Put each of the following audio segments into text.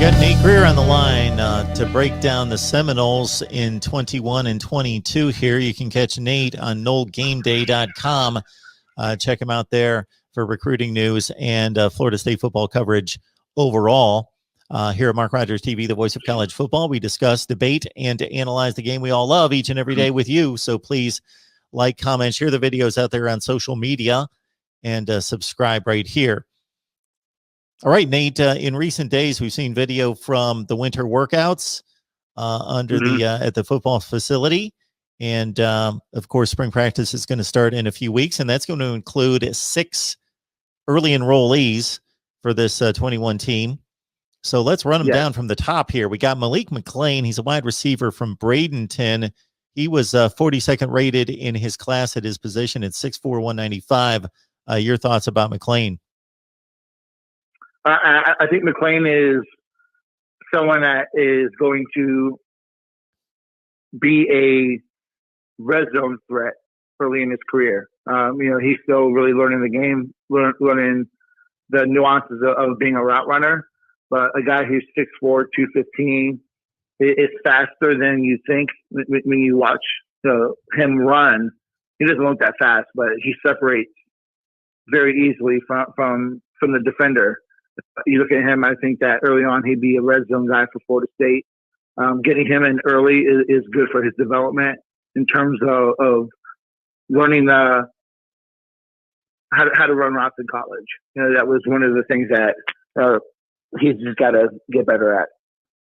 Got Nate Greer on the line to break down the Seminoles in 21 and 22 here. You can catch Nate on NoleGameDay.com. Check him out there for recruiting news and Florida State football coverage overall. Here at Mark Rogers TV, the voice of college football, we discuss, debate, and analyze the game we all love each and every day with you. So please like, comment, share the videos out there on social media, and subscribe right here. All right, Nate, in recent days, we've seen video from the winter workouts under the at the football facility. And, of course, spring practice is going to start in a few weeks, and that's going to include 6 early enrollees for this 21 team. So let's run them down from the top here. We got Malik McLean. He's a wide receiver from Bradenton. He was 42nd rated in his class at his position at 6'4", 195. Your thoughts about McLean? I think McLean is someone that is going to be a red zone threat early in his career. He's still really learning the game, learning the nuances of being a route runner. But a guy who's 6'4", 215 is faster than you think when you watch him run. He doesn't look that fast, but he separates very easily from the defender. You look at him, I think that early on he'd be a red zone guy for Florida State. Getting him in early is good for his development in terms of learning how to run routes in college. That was one of the things that he's just got to get better at.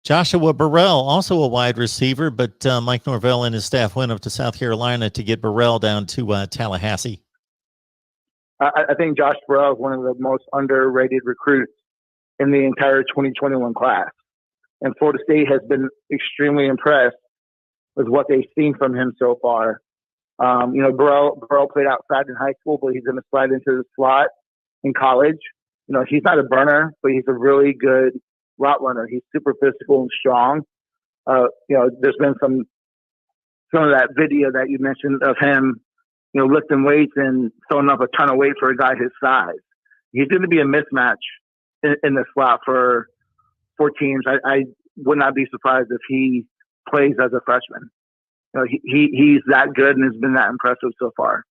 Joshua Burrell, also a wide receiver, but Mike Norvell and his staff went up to South Carolina to get Burrell down to Tallahassee. I think Josh Burrell is one of the most underrated recruits in the entire 2021 class. And Florida State has been extremely impressed with what they've seen from him so far. Burrell played outside in high school, but he's going to slide into the slot in college. He's not a burner, but he's a really good route runner. He's super physical and strong. There's been some of that video that you mentioned of him, lifting weights and throwing up a ton of weight for a guy his size. He's going to be a mismatch in the slot for teams. I would not be surprised if he plays as a freshman. He's that good and has been that impressive so far.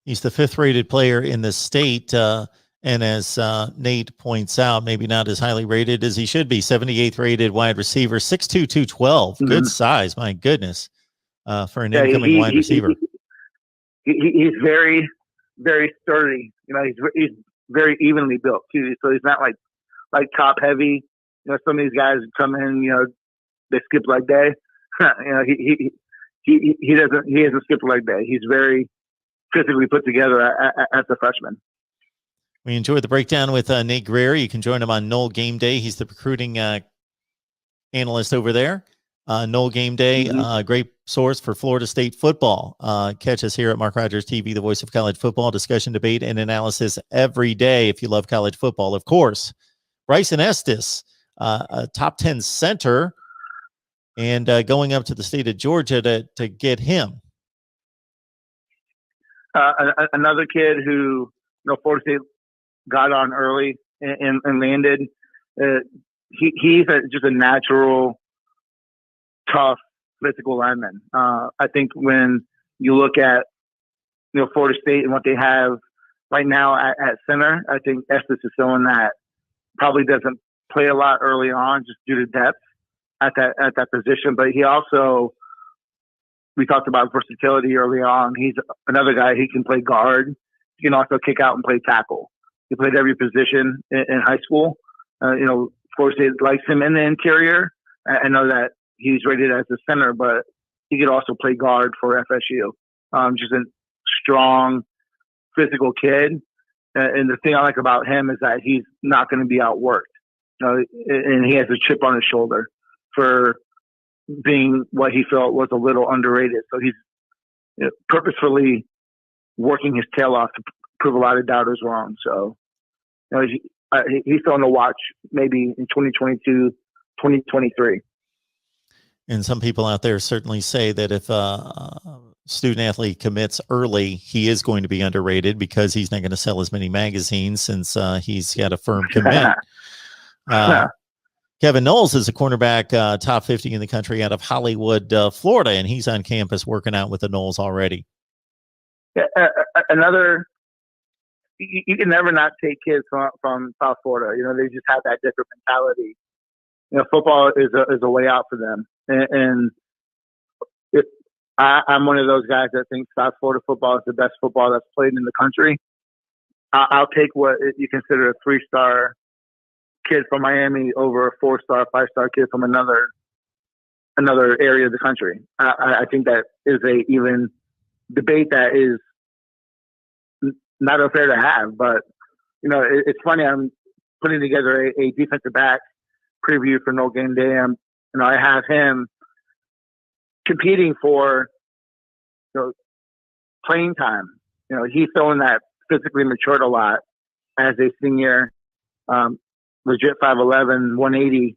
He's the 5th rated player in the state. And as Nate points out, maybe not as highly rated as he should be. 78th rated wide receiver, 6'2", 212. Good size, my goodness, for an incoming wide receiver. He's very, very sturdy. He's very evenly built too. So he's not like top heavy. Some of these guys come in, they skip leg day. He hasn't skipped leg day. He's very physically put together as a freshman. We enjoyed the breakdown with Nate Greer. You can join him on Nole Game Day. He's the recruiting analyst over there. Nole Game Day, great source for Florida State football. Catch us here at Mark Rogers TV, the voice of college football, discussion, debate, and analysis every day if you love college football. Of course, Bryson Estes, a top 10 center, and going up to the state of Georgia to get him. Another kid who Florida State got on early and landed. He's just a natural, tough, physical lineman. I think when you look at Florida State and what they have right now at center, I think Estes is someone that probably doesn't play a lot early on just due to depth at that position. But he also, we talked about versatility early on. He's another guy. He can play guard. He can also kick out and play tackle. He played every position in high school. Florida State likes him in the interior. I know that he's rated as a center, but he could also play guard for FSU. Just a strong, physical kid. And the thing I like about him is that he's not going to be outworked. And he has a chip on his shoulder for being what he felt was a little underrated. So he's purposefully working his tail off to prove a lot of doubters wrong. So he's on the watch maybe in 2022, 2023. And some people out there certainly say that if a student athlete commits early, he is going to be underrated because he's not going to sell as many magazines since he's got a firm commit. Kevin Knowles is a cornerback, top 50 in the country out of Hollywood, Florida, and he's on campus working out with the Knowles already. Yeah, another, you can never not take kids from South Florida. They just have that different mentality. Football is a way out for them. And I'm one of those guys that thinks South Florida football is the best football that's played in the country. I'll take what you consider a 3-star kid from Miami over a 4-star, 5-star kid from another area of the country. I think that is a even debate that is not unfair to have. But it's funny. I'm putting together a defensive back preview for No Game Day. I have him competing for playing time. He's someone that physically matured a lot as a senior. Legit 5'11", 180.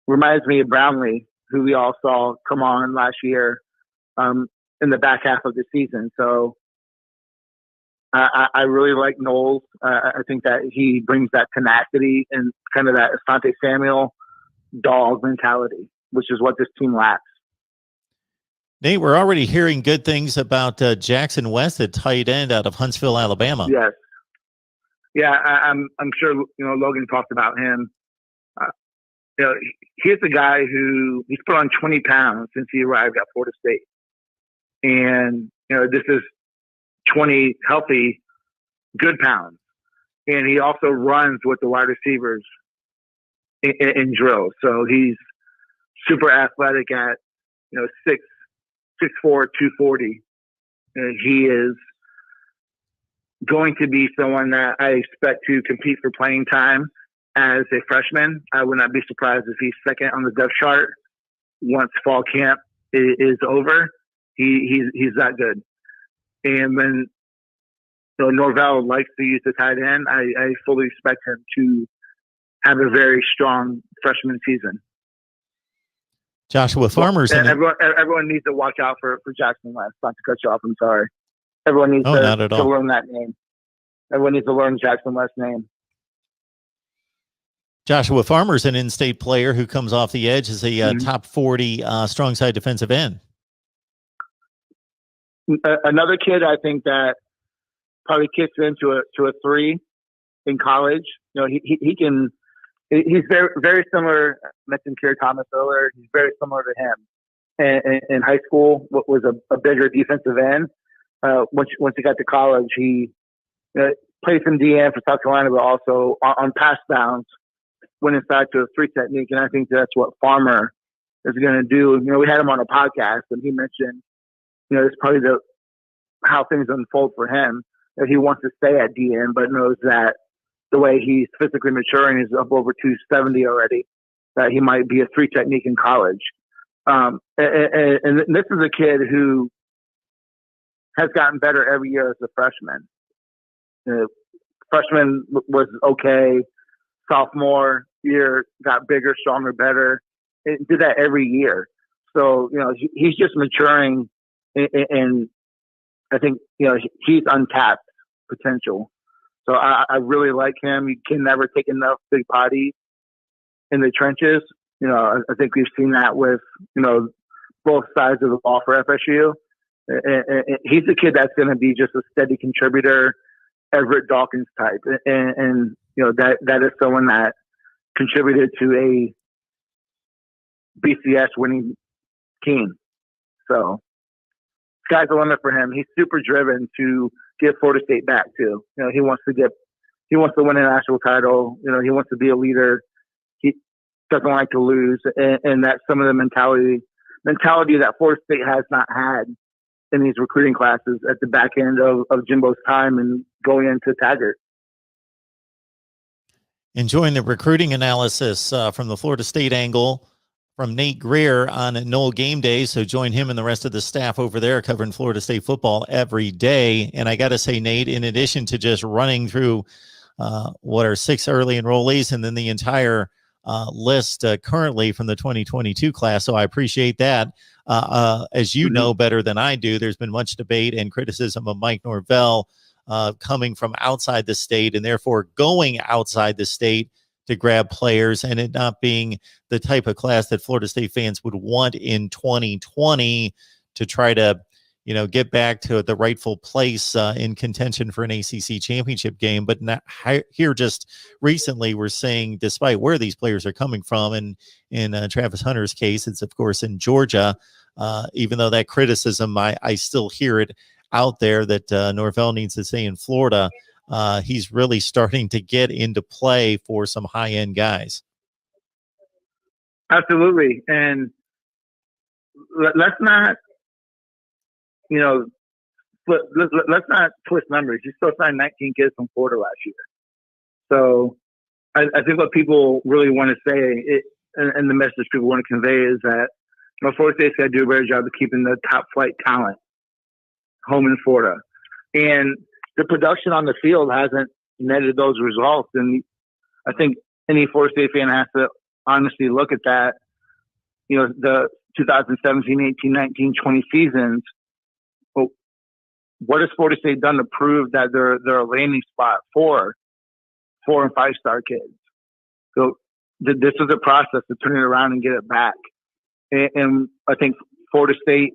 Reminds me of Brownlee, who we all saw come on last year in the back half of the season. So I really like Knowles. I think that he brings that tenacity and kind of that Asante Samuel dog mentality, which is what this team lacks. Nate, we're already hearing good things about Jackson West at tight end out of Huntsville, Alabama. Yes. Yeah, I'm sure, Logan talked about him. He's a guy who he's put on 20 pounds since he arrived at Florida State. And, this is 20 healthy, good pounds. And he also runs with the wide receivers in drills. So he's super athletic at, 6'4", 240. And he is going to be someone that I expect to compete for playing time as a freshman. I would not be surprised if he's second on the depth chart once fall camp is over. He's that good. And when Norvell likes to use the tight end, I fully expect him to have a very strong freshman season. Joshua Farmer's everyone needs to watch out for Jackson West. Not to cut you off, I'm sorry. Everyone needs to learn that name. Everyone needs to learn Jackson West's name. Joshua Farmer's an in-state player who comes off the edge as a top 40 strong side defensive end. Another kid I think that probably kicks into a 3 in college. He can. He's very, very similar. I mentioned Kerry Thomas earlier. He's very similar to him. In high school, what was a bigger defensive end. Once he got to college, he played some DN for South Carolina, but also on pass downs, went inside to a 3 technique. And I think that's what Farmer is going to do. We had him on a podcast, and he mentioned, it's probably how things unfold for him. That he wants to stay at DN, but knows that the way he's physically maturing is up over 270 already, that he might be a 3 technique in college. And this is a kid who has gotten better every year as a freshman. Freshman was okay. Sophomore year got bigger, stronger, better. It did that every year. So, he's just maturing, and I think, he's untapped potential. So I really like him. You can never take enough big bodies in the trenches. I think we've seen that with, both sides of the ball for FSU. And he's a kid that's going to be just a steady contributor, Everett Dawkins type. And that is someone that contributed to a BCS winning team. So sky's the limit for him. He's super driven to get Florida State back too. He wants to win a national title. He wants to be a leader. He doesn't like to lose. And that's some of the mentality that Florida State has not had in these recruiting classes at the back end of Jimbo's time and going into Taggart. Enjoying the recruiting analysis from the Florida State angle from Nate Greer on Knoll Game Day. So join him and the rest of the staff over there covering Florida State football every day. And I got to say, Nate, in addition to just running through what are 6 early enrollees and then the entire list currently from the 2022 class. So I appreciate that. As you know better than I do, there's been much debate and criticism of Mike Norvell coming from outside the state and therefore going outside the state grab players, and it not being the type of class that Florida State fans would want in 2020 to try to, get back to the rightful place in contention for an ACC championship game. But not here just recently, we're seeing, despite where these players are coming from, and in Travis Hunter's case, it's of course in Georgia. Even though that criticism, I still hear it out there that Norvell needs to stay in Florida. He's really starting to get into play for some high-end guys. Absolutely. And let's not, let's not twist numbers. You still signed 19 kids from Florida last year. So I think what people really want to say, and the message people want to convey, is that Florida State's got to do a better job of keeping the top flight talent home in Florida. And the production on the field hasn't netted those results. And I think any Florida State fan has to honestly look at that. The 2017, 18, 19, 20 seasons. Well, what has Florida State done to prove that they're a landing spot for 4- and 5-star kids? So this is a process to turn it around and get it back. And I think Florida State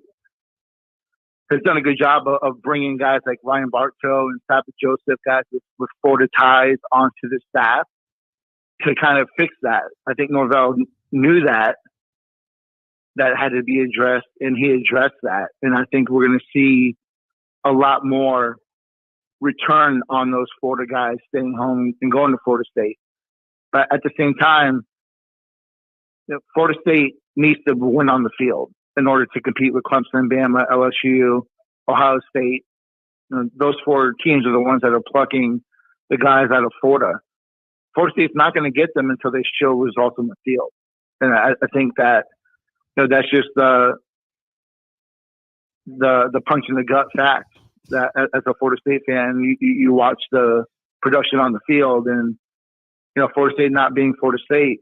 has done a good job of bringing guys like Ryan Bartow and Sabbath Joseph, guys with Florida ties, onto the staff to kind of fix that. I think Norvell knew that had to be addressed, and he addressed that. And I think we're going to see a lot more return on those Florida guys staying home and going to Florida State. But at the same time, Florida State needs to win on the field in order to compete with Clemson, Bama, LSU, Ohio State. Those 4 teams are the ones that are plucking the guys out of Florida. Florida State's not going to get them until they show results on the field. And I think that that's just the punch in the gut fact that as a Florida State fan, you watch the production on the field, and Florida State not being Florida State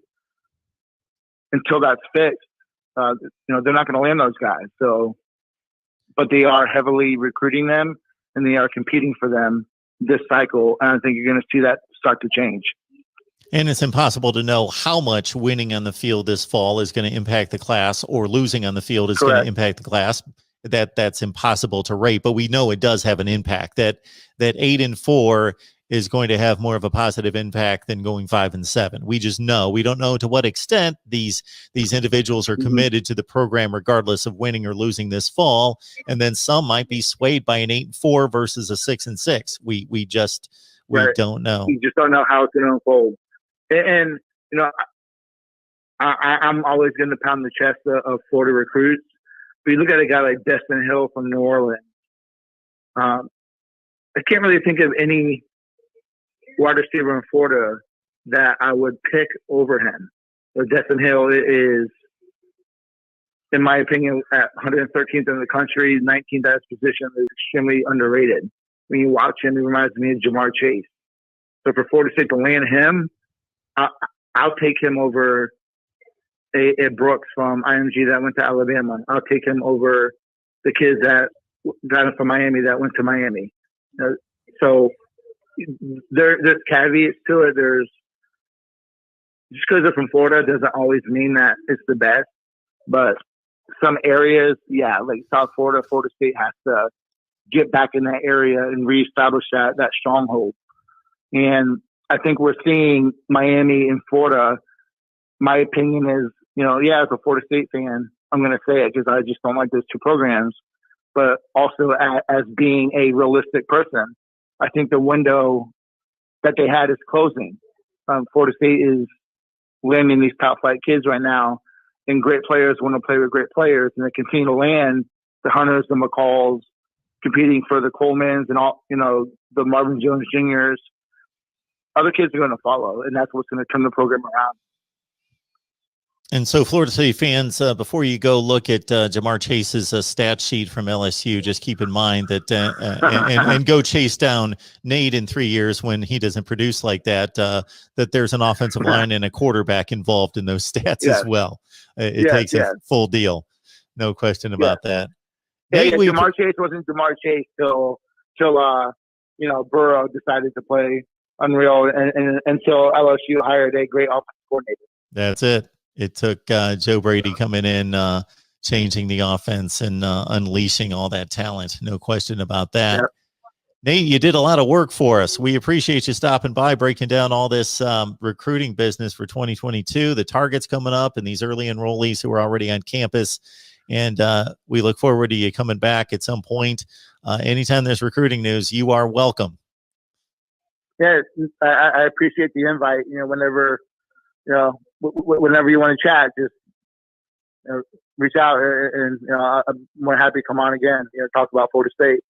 until that's fixed. They're not going to land those guys. So, but they are heavily recruiting them, and they are competing for them this cycle. And I think you're going to see that start to change. And it's impossible to know how much winning on the field this fall is going to impact the class, or losing on the field is going to impact the class. That's impossible to rate, but we know it does have an impact. That 8-4 is going to have more of a positive impact than going 5-7. We just know. We don't know to what extent these individuals are committed to the program, regardless of winning or losing this fall. And then some might be swayed by an 8-4 versus a 6-6. We don't know. We just don't know how it's going to unfold. And I'm always going to pound the chest of Florida recruits. But you look at a guy like Destin Hill from New Orleans. I can't really think of any wide receiver in Florida that I would pick over him. So Destin Hill is, in my opinion, at 113th in the country, 19th at his position, is extremely underrated. When you watch him, he reminds me of Jamar Chase. So for Florida State to land him, I'll take him over a Brooks from IMG that went to Alabama. I'll take him over the kids that got him from Miami that went to Miami. So there's caveats to it. There's, just because they're from Florida doesn't always mean that it's the best. But some areas, like South Florida, Florida State has to get back in that area and reestablish that stronghold. And I think we're seeing Miami and Florida. My opinion is, as a Florida State fan, I'm going to say it because I just don't like those two programs. But also as being a realistic person, I think the window that they had is closing. Florida State is landing these top flight kids right now, and great players want to play with great players, and they continue to land the Hunters, the McCalls, competing for the Colemans and all, the Marvin Jones Juniors. Other kids are going to follow, and that's what's going to turn the program around. And so, Florida State fans, before you go look at Jamar Chase's stat sheet from LSU, just keep in mind that and go chase down Nate in 3 years when he doesn't produce like that, that there's an offensive line and a quarterback involved in those stats as well. It takes a full deal. No question about that. Nate, Jamar Chase wasn't Jamar Chase till Burrow decided to play unreal. And until LSU hired a great offensive coordinator. That's it. It took Joe Brady coming in, changing the offense and unleashing all that talent. No question about that. Yep. Nate, you did a lot of work for us. We appreciate you stopping by, breaking down all this recruiting business for 2022, the targets coming up, and these early enrollees who are already on campus. And we look forward to you coming back at some point. Anytime there's recruiting news, you are welcome. Yeah, I appreciate the invite. Whenever whenever you want to chat, just reach out, and I'm more happy to come on again. Talk about Florida State.